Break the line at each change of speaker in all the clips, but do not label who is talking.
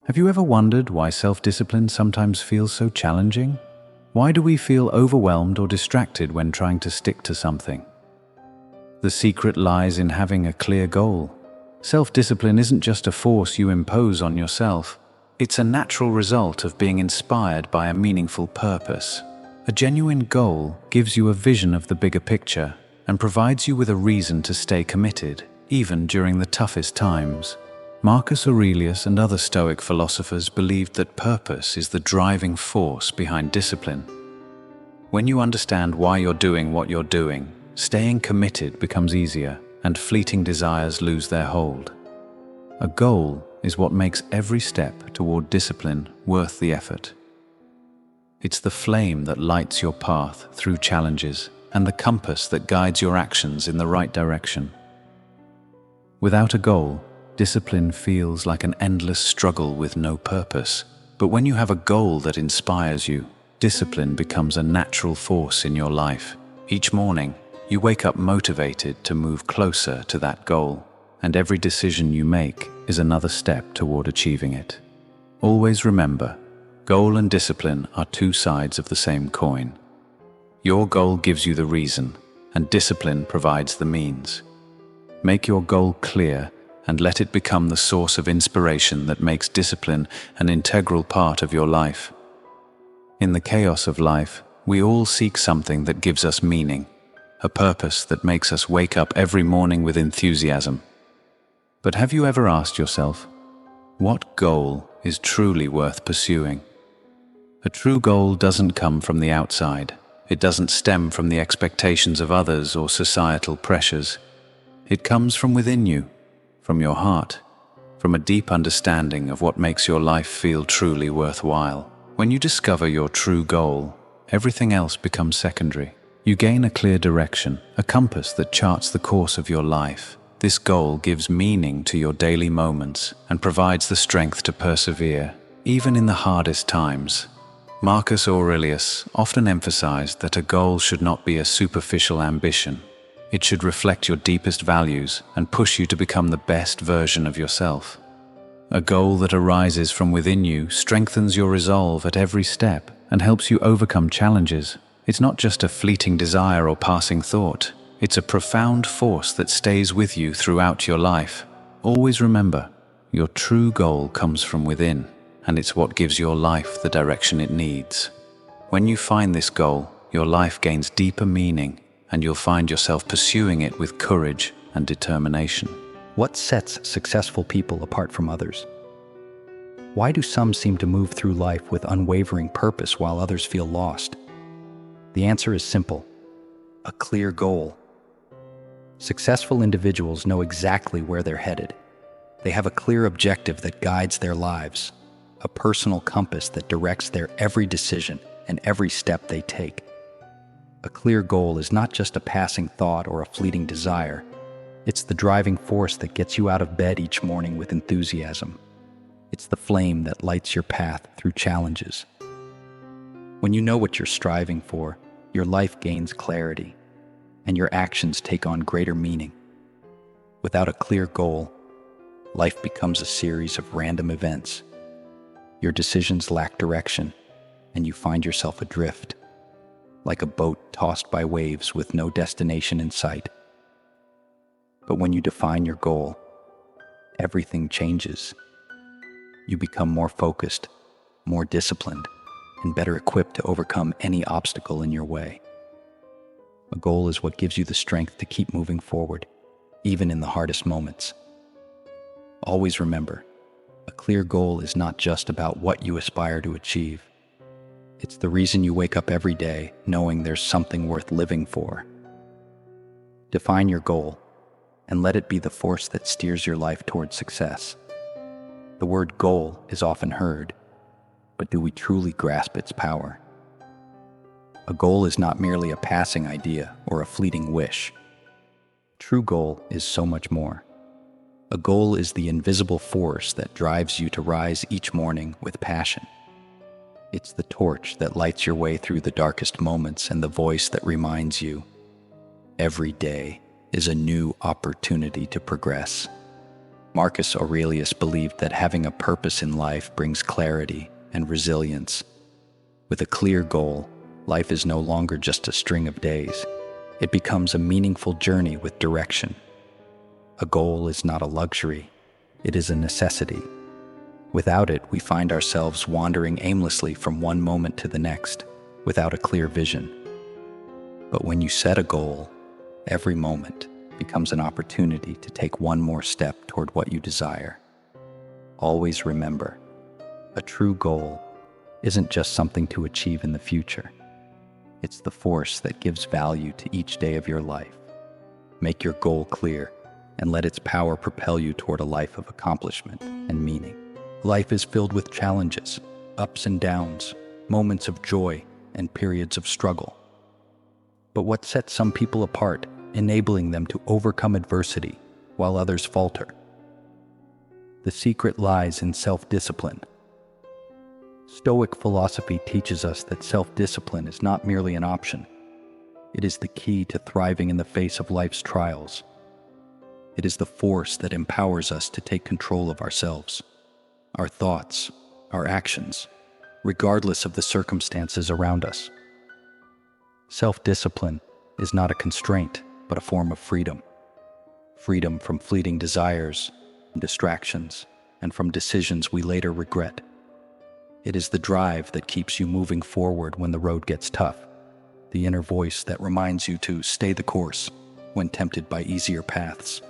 Have you ever wondered why self-discipline sometimes feels so challenging? Why do we feel overwhelmed or distracted when trying to stick to something? The secret lies in having a clear goal. Self-discipline isn't just a force you impose on yourself. It's a natural result of being inspired by a meaningful purpose. A genuine goal gives you a vision of the bigger picture and provides you with a reason to stay committed, even during the toughest times. Marcus Aurelius and other Stoic philosophers believed that purpose is the driving force behind discipline. When you understand why you're doing what you're doing, staying committed becomes easier and fleeting desires lose their hold. A goal is what makes every step toward discipline worth the effort. It's the flame that lights your path through challenges and the compass that guides your actions in the right direction. Without a goal, discipline feels like an endless struggle with no purpose. But when you have a goal that inspires you, discipline becomes a natural force in your life. Each morning, you wake up motivated to move closer to that goal, and every decision you make is another step toward achieving it. Always remember, goal and discipline are two sides of the same coin. Your goal gives you the reason, and discipline provides the means. Make your goal clear and let it become the source of inspiration that makes discipline an integral part of your life. In the chaos of life, we all seek something that gives us meaning, a purpose that makes us wake up every morning with enthusiasm. But have you ever asked yourself, what goal is truly worth pursuing? A true goal doesn't come from the outside. It doesn't stem from the expectations of others or societal pressures. It comes from within you, from your heart, from a deep understanding of what makes your life feel truly worthwhile. When you discover your true goal, everything else becomes secondary. You gain a clear direction, a compass that charts the course of your life. This goal gives meaning to your daily moments and provides the strength to persevere, even in the hardest times. Marcus Aurelius often emphasized that a goal should not be a superficial ambition. It should reflect your deepest values and push you to become the best version of yourself. A goal that arises from within you strengthens your resolve at every step and helps you overcome challenges. It's not just a fleeting desire or passing thought. It's a profound force that stays with you throughout your life. Always remember, your true goal comes from within, and it's what gives your life the direction it needs. When you find this goal, your life gains deeper meaning, and you'll find yourself pursuing it with courage and determination.
What sets successful people apart from others? Why do some seem to move through life with unwavering purpose while others feel lost? The answer is simple: a clear goal. Successful individuals know exactly where they're headed. They have a clear objective that guides their lives, a personal compass that directs their every decision and every step they take. A clear goal is not just a passing thought or a fleeting desire. It's the driving force that gets you out of bed each morning with enthusiasm. It's the flame that lights your path through challenges. When you know what you're striving for, your life gains clarity, and your actions take on greater meaning. Without a clear goal, life becomes a series of random events. Your decisions lack direction, and you find yourself adrift, like a boat tossed by waves with no destination in sight. But when you define your goal, everything changes. You become more focused, more disciplined, and better equipped to overcome any obstacle in your way. A goal is what gives you the strength to keep moving forward, even in the hardest moments. Always remember, a clear goal is not just about what you aspire to achieve. It's the reason you wake up every day knowing there's something worth living for. Define your goal and let it be the force that steers your life towards success. The word goal is often heard, but do we truly grasp its power? A goal is not merely a passing idea or a fleeting wish. True goal is so much more. A goal is the invisible force that drives you to rise each morning with passion. It's the torch that lights your way through the darkest moments and the voice that reminds you, every day is a new opportunity to progress. Marcus Aurelius believed that having a purpose in life brings clarity and resilience. With a clear goal, life is no longer just a string of days. It becomes a meaningful journey with direction. A goal is not a luxury, it is a necessity. Without it, we find ourselves wandering aimlessly from one moment to the next, without a clear vision. But when you set a goal, every moment becomes an opportunity to take one more step toward what you desire. Always remember, a true goal isn't just something to achieve in the future. It's the force that gives value to each day of your life. Make your goal clear and let its power propel you toward a life of accomplishment and meaning. Life is filled with challenges, ups and downs, moments of joy, and periods of struggle. But what sets some people apart, enabling them to overcome adversity while others falter? The secret lies in self-discipline. Stoic philosophy teaches us that self-discipline is not merely an option. It is the key to thriving in the face of life's trials. It is the force that empowers us to take control of ourselves, our thoughts, our actions, regardless of the circumstances around us. Self-discipline is not a constraint, but a form of freedom. Freedom from fleeting desires, distractions, and from decisions we later regret. It is the drive that keeps you moving forward when the road gets tough, the inner voice that reminds you to stay the course when tempted by easier paths.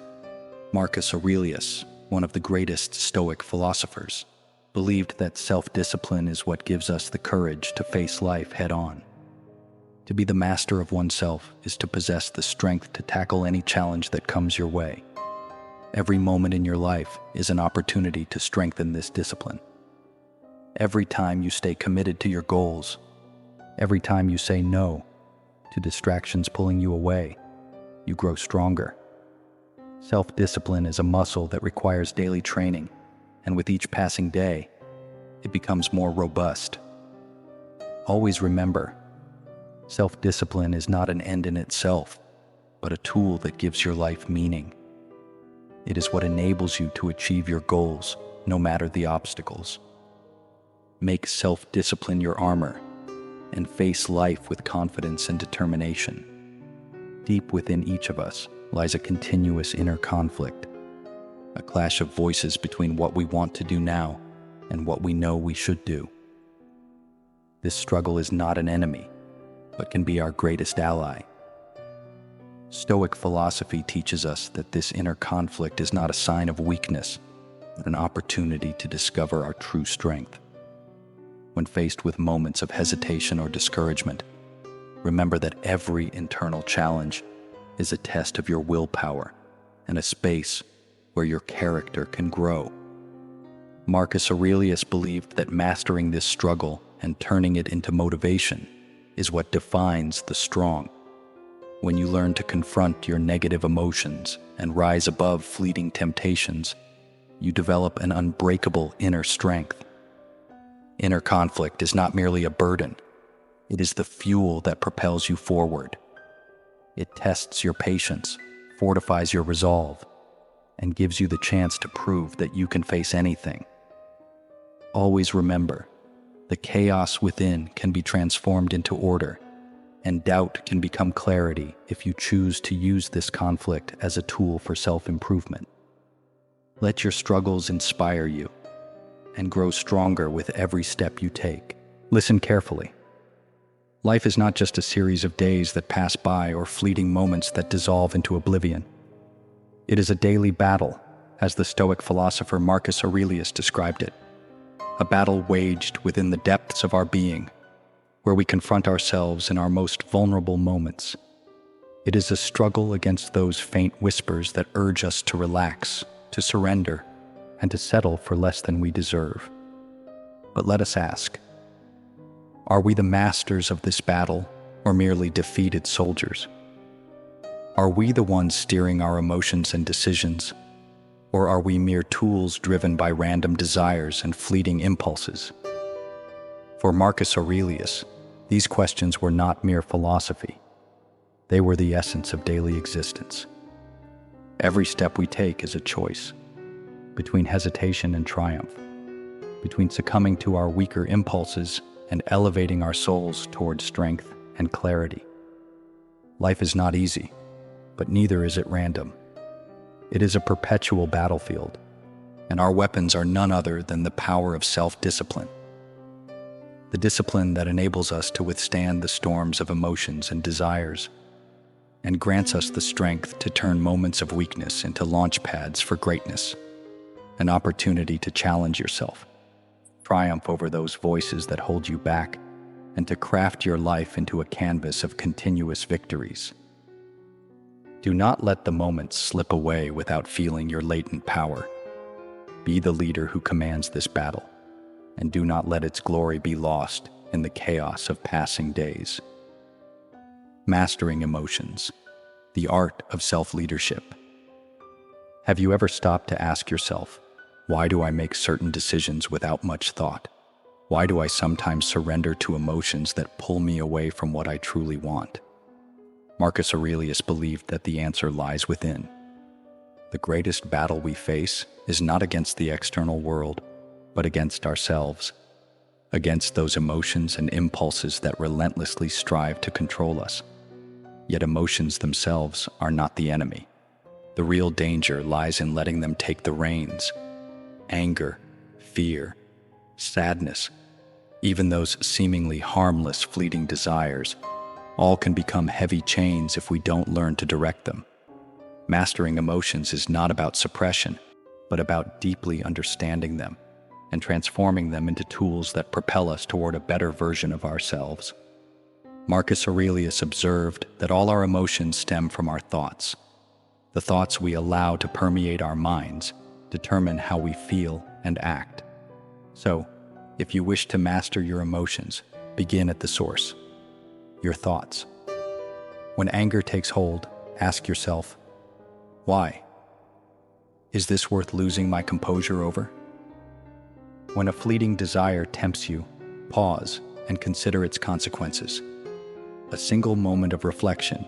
Marcus Aurelius, one of the greatest Stoic philosophers, believed that self-discipline is what gives us the courage to face life head-on. To be the master of oneself is to possess the strength to tackle any challenge that comes your way. Every moment in your life is an opportunity to strengthen this discipline. Every time you stay committed to your goals, every time you say no to distractions pulling you away, you grow stronger. Self-discipline is a muscle that requires daily training, and with each passing day, it becomes more robust. Always remember, self-discipline is not an end in itself, but a tool that gives your life meaning. It is what enables you to achieve your goals, no matter the obstacles. Make self-discipline your armor, and face life with confidence and determination. Deep within each of us lies a continuous inner conflict, a clash of voices between what we want to do now and what we know we should do. This struggle is not an enemy, but can be our greatest ally. Stoic philosophy teaches us that this inner conflict is not a sign of weakness, but an opportunity to discover our true strength. When faced with moments of hesitation or discouragement, remember that every internal challenge is a test of your willpower and a space where your character can grow. Marcus Aurelius believed that mastering this struggle and turning it into motivation is what defines the strong. When you learn to confront your negative emotions and rise above fleeting temptations, you develop an unbreakable inner strength. Inner conflict is not merely a burden. It is the fuel that propels you forward. It tests your patience, fortifies your resolve, and gives you the chance to prove that you can face anything. Always remember, the chaos within can be transformed into order, and doubt can become clarity if you choose to use this conflict as a tool for self-improvement. Let your struggles inspire you, and grow stronger with every step you take. Listen carefully. Life is not just a series of days that pass by or fleeting moments that dissolve into oblivion. It is a daily battle, as the Stoic philosopher Marcus Aurelius described it. A battle waged within the depths of our being, where we confront ourselves in our most vulnerable moments. It is a struggle against those faint whispers that urge us to relax, to surrender, and to settle for less than we deserve. But let us ask, are we the masters of this battle or merely defeated soldiers? Are we the ones steering our emotions and decisions, or are we mere tools driven by random desires and fleeting impulses? For Marcus Aurelius, these questions were not mere philosophy. They were the essence of daily existence. Every step we take is a choice. between hesitation and triumph, between succumbing to our weaker impulses and elevating our souls toward strength and clarity. Life is not easy, but neither is it random. It is a perpetual battlefield, and our weapons are none other than the power of self-discipline. The discipline that enables us to withstand the storms of emotions and desires, and grants us the strength to turn moments of weakness into launch pads for greatness, an opportunity to challenge yourself, triumph over those voices that hold you back, and to craft your life into a canvas of continuous victories. Do not let the moments slip away without feeling your latent power. Be the leader who commands this battle, and do not let its glory be lost in the chaos of passing days. Mastering emotions, the art of self-leadership. Have you ever stopped to ask yourself, why do I make certain decisions without much thought? Why do I sometimes surrender to emotions that pull me away from what I truly want? Marcus Aurelius believed that the answer lies within. The greatest battle we face is not against the external world, but against ourselves, against those emotions and impulses that relentlessly strive to control us. Yet emotions themselves are not the enemy. The real danger lies in letting them take the reins. Anger, fear, sadness, even those seemingly harmless fleeting desires, all can become heavy chains if we don't learn to direct them. Mastering emotions is not about suppression, but about deeply understanding them and transforming them into tools that propel us toward a better version of ourselves. Marcus Aurelius observed that all our emotions stem from our thoughts. The thoughts we allow to permeate our minds determine how we feel and act. So, if you wish to master your emotions, begin at the source, your thoughts. When anger takes hold, ask yourself, why? Is this worth losing my composure over? When a fleeting desire tempts you, pause and consider its consequences. A single moment of reflection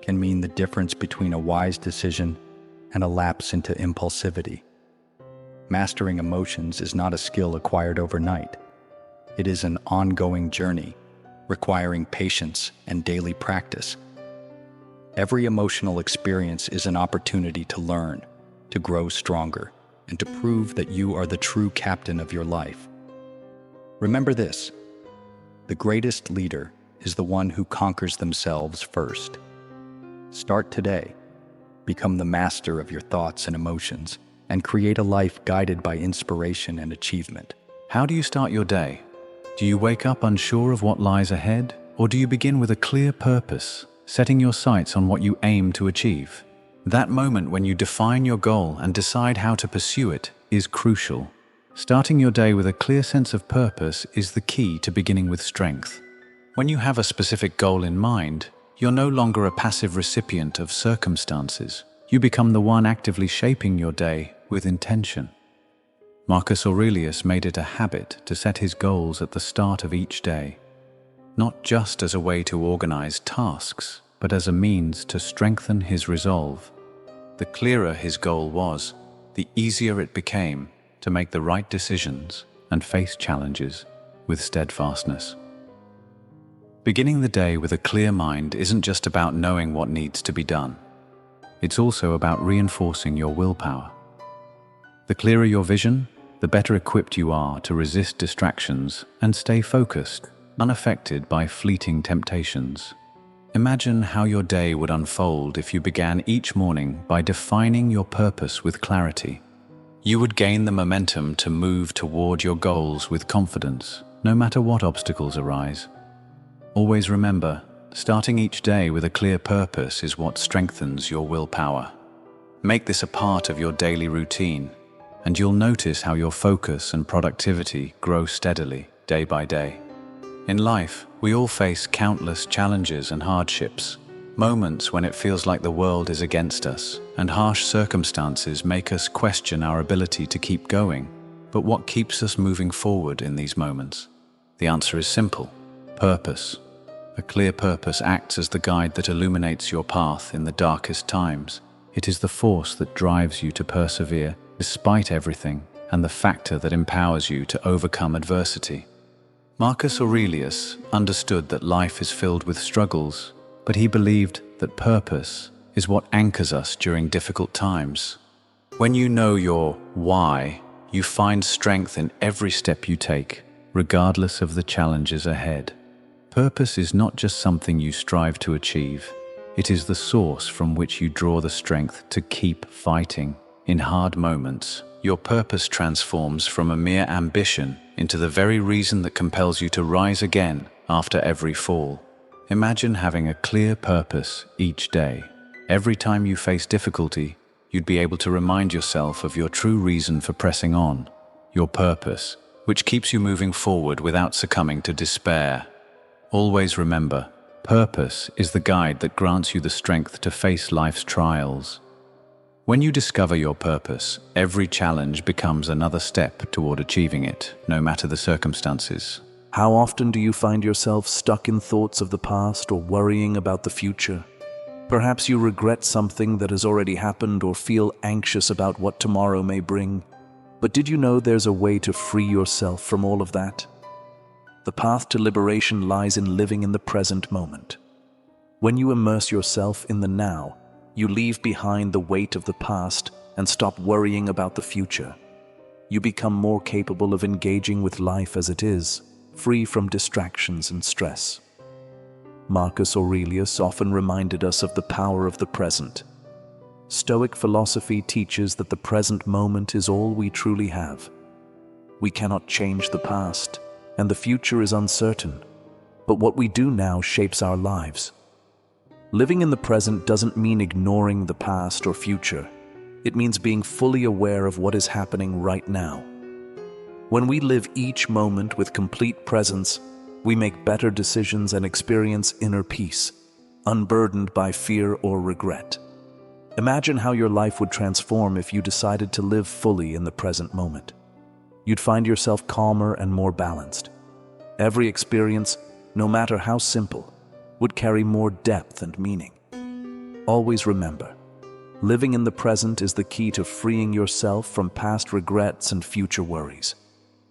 can mean the difference between a wise decision and a lapse into impulsivity. Mastering emotions is not a skill acquired overnight. It is an ongoing journey, requiring patience and daily practice. Every emotional experience is an opportunity to learn, to grow stronger, and to prove that you are the true captain of your life. Remember this: the greatest leader is the one who conquers themselves first. Start today. Become the master of your thoughts and emotions, and create a life guided by inspiration and achievement.
How do you start your day? Do you wake up unsure of what lies ahead, or do you begin with a clear purpose, setting your sights on what you aim to achieve? That moment when you define your goal and decide how to pursue it is crucial. Starting your day with a clear sense of purpose is the key to beginning with strength. When you have a specific goal in mind, you're no longer a passive recipient of circumstances. You become the one actively shaping your day with intention. Marcus Aurelius made it a habit to set his goals at the start of each day, not just as a way to organize tasks, but as a means to strengthen his resolve. The clearer his goal was, the easier it became to make the right decisions and face challenges with steadfastness. Beginning the day with a clear mind isn't just about knowing what needs to be done. It's also about reinforcing your willpower. The clearer your vision, the better equipped you are to resist distractions and stay focused, unaffected by fleeting temptations. Imagine how your day would unfold if you began each morning by defining your purpose with clarity. You would gain the momentum to move toward your goals with confidence, no matter what obstacles arise. Always remember, starting each day with a clear purpose is what strengthens your willpower. Make this a part of your daily routine, and you'll notice how your focus and productivity grow steadily, day by day. In life, we all face countless challenges and hardships, moments when it feels like the world is against us, and harsh circumstances make us question our ability to keep going. But what keeps us moving forward in these moments? The answer is simple: purpose. A clear purpose acts as the guide that illuminates your path in the darkest times. It is the force that drives you to persevere despite everything, and the factor that empowers you to overcome adversity. Marcus Aurelius understood that life is filled with struggles, but he believed that purpose is what anchors us during difficult times. When you know your why, you find strength in every step you take, regardless of the challenges ahead. Purpose is not just something you strive to achieve. It is the source from which you draw the strength to keep fighting. In hard moments, your purpose transforms from a mere ambition into the very reason that compels you to rise again after every fall. Imagine having a clear purpose each day. Every time you face difficulty, you'd be able to remind yourself of your true reason for pressing on, your purpose, which keeps you moving forward without succumbing to despair. Always remember, purpose is the guide that grants you the strength to face life's trials. When you discover your purpose, every challenge becomes another step toward achieving it, no matter the circumstances.
How often do you find yourself stuck in thoughts of the past or worrying about the future? Perhaps you regret something that has already happened or feel anxious about what tomorrow may bring. But did you know there's a way to free yourself from all of that? The path to liberation lies in living in the present moment. When you immerse yourself in the now, you leave behind the weight of the past and stop worrying about the future. You become more capable of engaging with life as it is, free from distractions and stress. Marcus Aurelius often reminded us of the power of the present. Stoic philosophy teaches that the present moment is all we truly have. We cannot change the past, and the future is uncertain, but what we do now shapes our lives. Living in the present doesn't mean ignoring the past or future. It means being fully aware of what is happening right now. When we live each moment with complete presence, we make better decisions and experience inner peace, unburdened by fear or regret. Imagine how your life would transform if you decided to live fully in the present moment. You'd find yourself calmer and more balanced. Every experience, no matter how simple, would carry more depth and meaning. Always remember, living in the present is the key to freeing yourself from past regrets and future worries.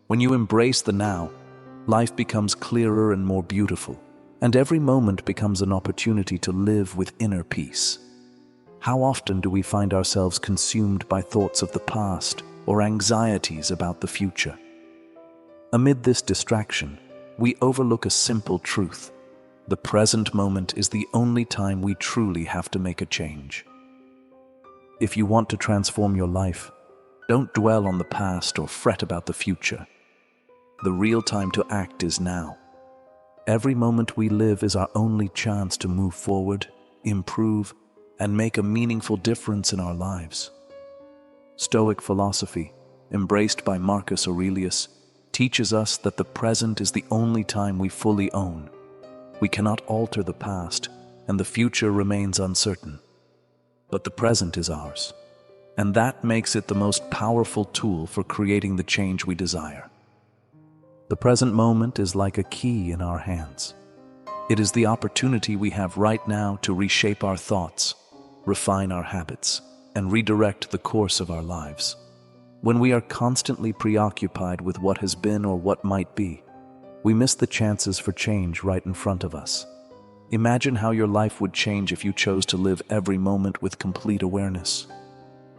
When you embrace the now, life becomes clearer and more beautiful, and every moment becomes an opportunity to live with inner peace. How often do we find ourselves consumed by thoughts of the past or anxieties about the future? Amid this distraction, we overlook a simple truth. The present moment is the only time we truly have to make a change. If you want to transform your life, don't dwell on the past or fret about the future. The real time to act is now. Every moment we live is our only chance to move forward, improve, and make a meaningful difference in our lives. Stoic philosophy, embraced by Marcus Aurelius, teaches us that the present is the only time we fully own. We cannot alter the past, and the future remains uncertain. But the present is ours, and that makes it the most powerful tool for creating the change we desire. The present moment is like a key in our hands. It is the opportunity we have right now to reshape our thoughts, refine our habits, and redirect the course of our lives. When we are constantly preoccupied with what has been or what might be, we miss the chances for change right in front of us. Imagine how your life would change if you chose to live every moment with complete awareness.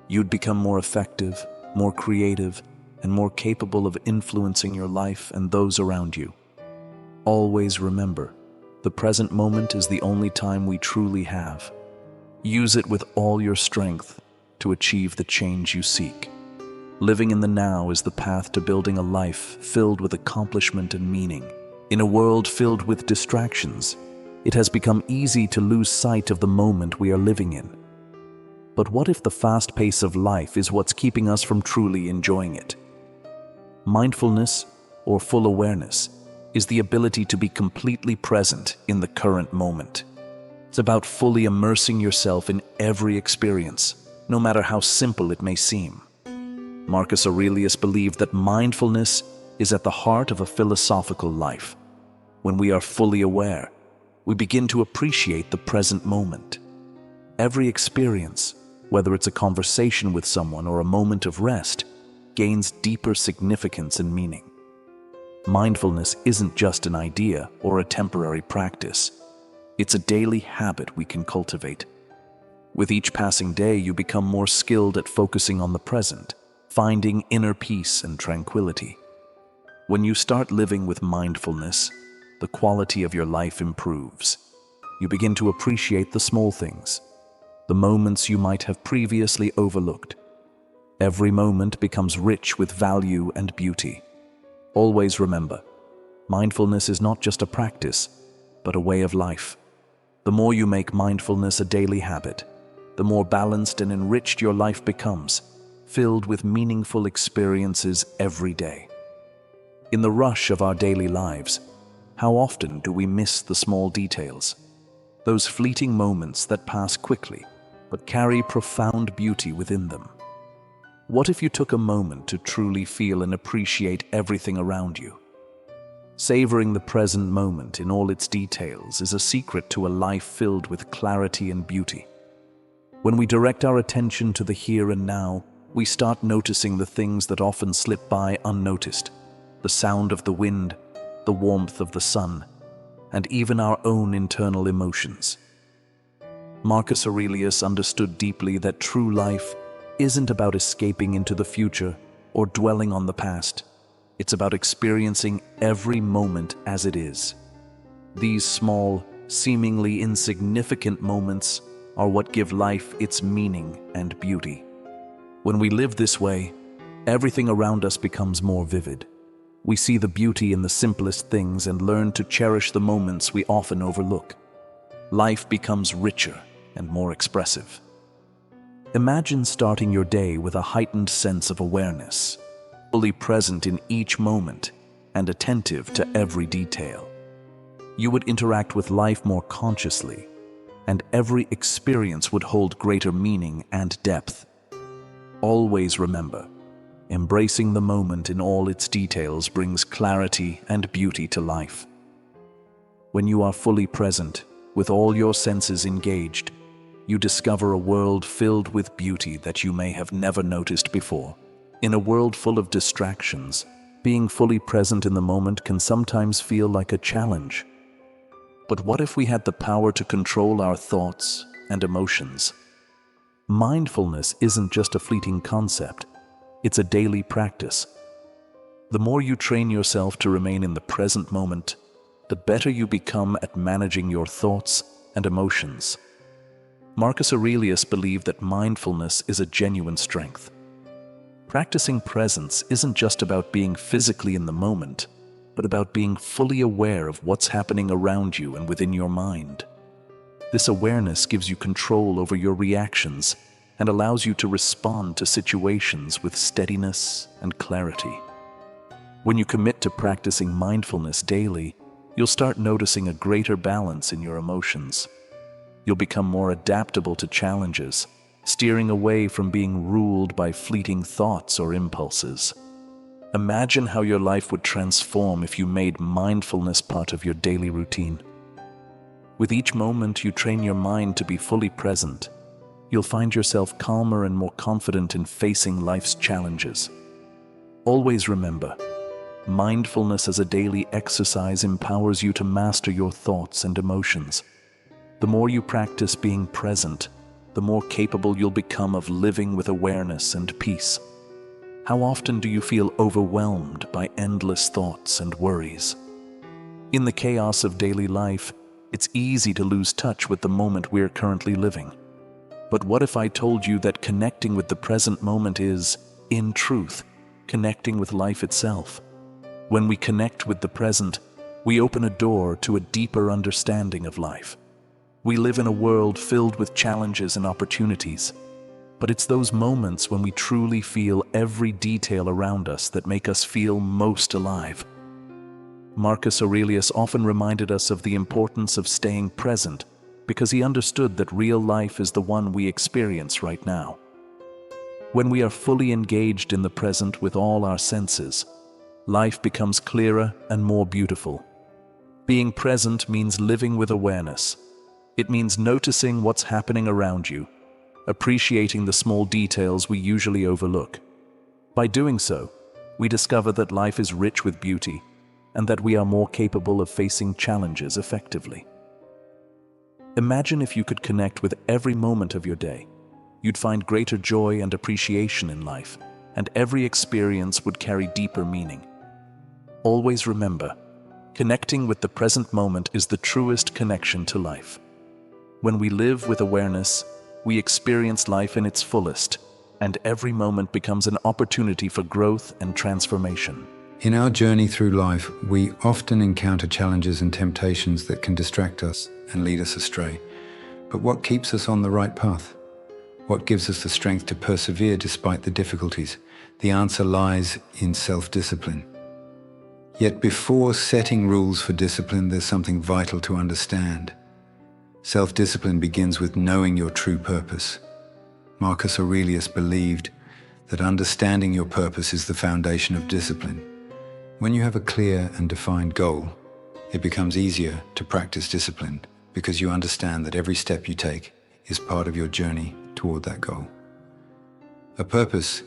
You'd become more effective, more creative, and more capable of influencing your life and those around you. Always remember, the present moment is the only time we truly have. Use it with all your strength to achieve the change you seek. Living in the now is the path to building a life filled with accomplishment and meaning. In a world filled with distractions, it has become easy to lose sight of the moment we are living in. But what if the fast pace of life is what's keeping us from truly enjoying it? Mindfulness, or full awareness, is the ability to be completely present in the current moment. It's about fully immersing yourself in every experience, no matter how simple it may seem. Marcus Aurelius believed that mindfulness is at the heart of a philosophical life. When we are fully aware, we begin to appreciate the present moment. Every experience, whether it's a conversation with someone or a moment of rest, gains deeper significance and meaning. Mindfulness isn't just an idea or a temporary practice. It's a daily habit we can cultivate. With each passing day, you become more skilled at focusing on the present, finding inner peace and tranquility. When you start living with mindfulness, the quality of your life improves. You begin to appreciate the small things, the moments you might have previously overlooked. Every moment becomes rich with value and beauty. Always remember, mindfulness is not just a practice, but a way of life. The more you make mindfulness a daily habit, the more balanced and enriched your life becomes, filled with meaningful experiences every day. In the rush of our daily lives, how often do we miss the small details? Those fleeting moments that pass quickly, but carry profound beauty within them. What if you took a moment to truly feel and appreciate everything around you? Savoring the present moment in all its details is a secret to a life filled with clarity and beauty. When we direct our attention to the here and now, we start noticing the things that often slip by unnoticed. The sound of the wind, the warmth of the sun, and even our own internal emotions. Marcus Aurelius understood deeply that true life isn't about escaping into the future or dwelling on the past. It's about experiencing every moment as it is. These small, seemingly insignificant moments are what give life its meaning and beauty. When we live this way, everything around us becomes more vivid. We see the beauty in the simplest things and learn to cherish the moments we often overlook. Life becomes richer and more expressive. Imagine starting your day with a heightened sense of awareness, fully present in each moment and attentive to every detail. You would interact with life more consciously, and every experience would hold greater meaning and depth. Always remember, embracing the moment in all its details brings clarity and beauty to life. When you are fully present, with all your senses engaged, you discover a world filled with beauty that you may have never noticed before. In a world full of distractions, being fully present in the moment can sometimes feel like a challenge. But what if we had the power to control our thoughts and emotions? Mindfulness isn't just a fleeting concept. It's a daily practice. The more you train yourself to remain in the present moment, the better you become at managing your thoughts and emotions. Marcus Aurelius believed that mindfulness is a genuine strength. Practicing presence isn't just about being physically in the moment, but about being fully aware of what's happening around you and within your mind. This awareness gives you control over your reactions and allows you to respond to situations with steadiness and clarity. When you commit to practicing mindfulness daily, you'll start noticing a greater balance in your emotions. You'll become more adaptable to challenges, steering away from being ruled by fleeting thoughts or impulses. Imagine how your life would transform if you made mindfulness part of your daily routine. With each moment you train your mind to be fully present, you'll find yourself calmer and more confident in facing life's challenges. Always remember, mindfulness as a daily exercise empowers you to master your thoughts and emotions. The more you practice being present, the more capable you'll become of living with awareness and peace. How often do you feel overwhelmed by endless thoughts and worries? In the chaos of daily life, it's easy to lose touch with the moment we're currently living. But what if I told you that connecting with the present moment is, in truth, connecting with life itself? When we connect with the present, we open a door to a deeper understanding of life. We live in a world filled with challenges and opportunities, but it's those moments when we truly feel every detail around us that make us feel most alive. Marcus Aurelius often reminded us of the importance of staying present because he understood that real life is the one we experience right now. When we are fully engaged in the present with all our senses, life becomes clearer and more beautiful. Being present means living with awareness. It means noticing what's happening around you, appreciating the small details we usually overlook. By doing so, we discover that life is rich with beauty and that we are more capable of facing challenges effectively. Imagine if you could connect with every moment of your day. You'd find greater joy and appreciation in life, and every experience would carry deeper meaning. Always remember, connecting with the present moment is the truest connection to life. When we live with awareness, we experience life in its fullest, and every moment becomes an opportunity for growth and transformation.
In our journey through life, we often encounter challenges and temptations that can distract us and lead us astray. But what keeps us on the right path? What gives us the strength to persevere despite the difficulties? The answer lies in self-discipline. Yet before setting rules for discipline, there's something vital to understand. Self-discipline begins with knowing your true purpose. Marcus Aurelius believed that understanding your purpose is the foundation of discipline. When you have a clear and defined goal, it becomes easier to practice discipline because you understand that every step you take is part of your journey toward that goal. A purpose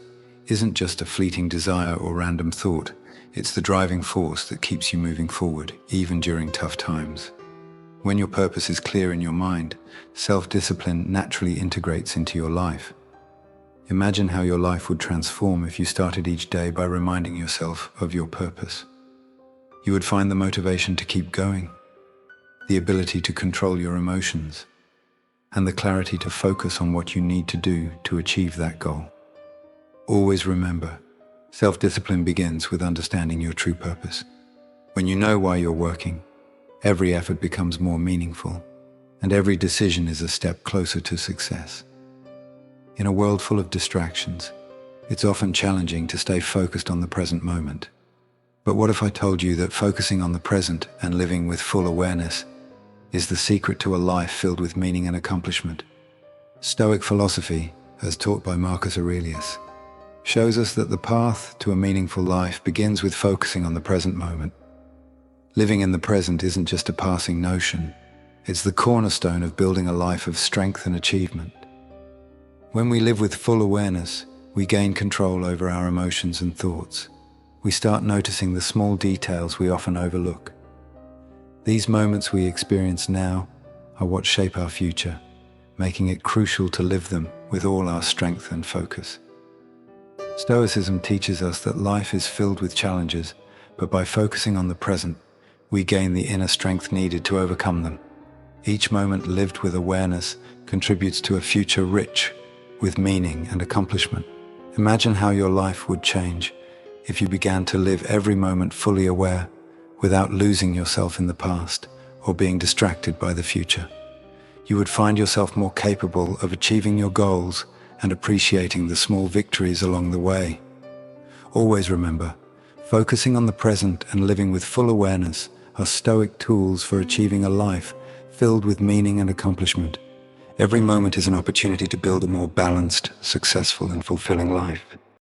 isn't just a fleeting desire or random thought. It's the driving force that keeps you moving forward, even during tough times. When your purpose is clear in your mind, self-discipline naturally integrates into your life. Imagine how your life would transform if you started each day by reminding yourself of your purpose. You would find the motivation to keep going, the ability to control your emotions, and the clarity to focus on what you need to do to achieve that goal. Always remember, self-discipline begins with understanding your true purpose. When you know why you're working, every effort becomes more meaningful, and every decision is a step closer to success. In a world full of distractions, it's often challenging to stay focused on the present moment. But what if I told you that focusing on the present and living with full awareness is the secret to a life filled with meaning and accomplishment? Stoic philosophy, as taught by Marcus Aurelius, shows us that the path to a meaningful life begins with focusing on the present moment. Living in the present isn't just a passing notion, it's the cornerstone of building a life of strength and achievement. When we live with full awareness, we gain control over our emotions and thoughts. We start noticing the small details we often overlook. These moments we experience now are what shape our future, making it crucial to live them with all our strength and focus. Stoicism teaches us that life is filled with challenges, but by focusing on the present, we gain the inner strength needed to overcome them. Each moment lived with awareness contributes to a future rich with meaning and accomplishment. Imagine how your life would change if you began to live every moment fully aware, without losing yourself in the past or being distracted by the future. You would find yourself more capable of achieving your goals and appreciating the small victories along the way. Always remember, focusing on the present and living with full awareness are Stoic tools for achieving a life filled with meaning and accomplishment. Every moment is an opportunity to build a more balanced, successful, and fulfilling life.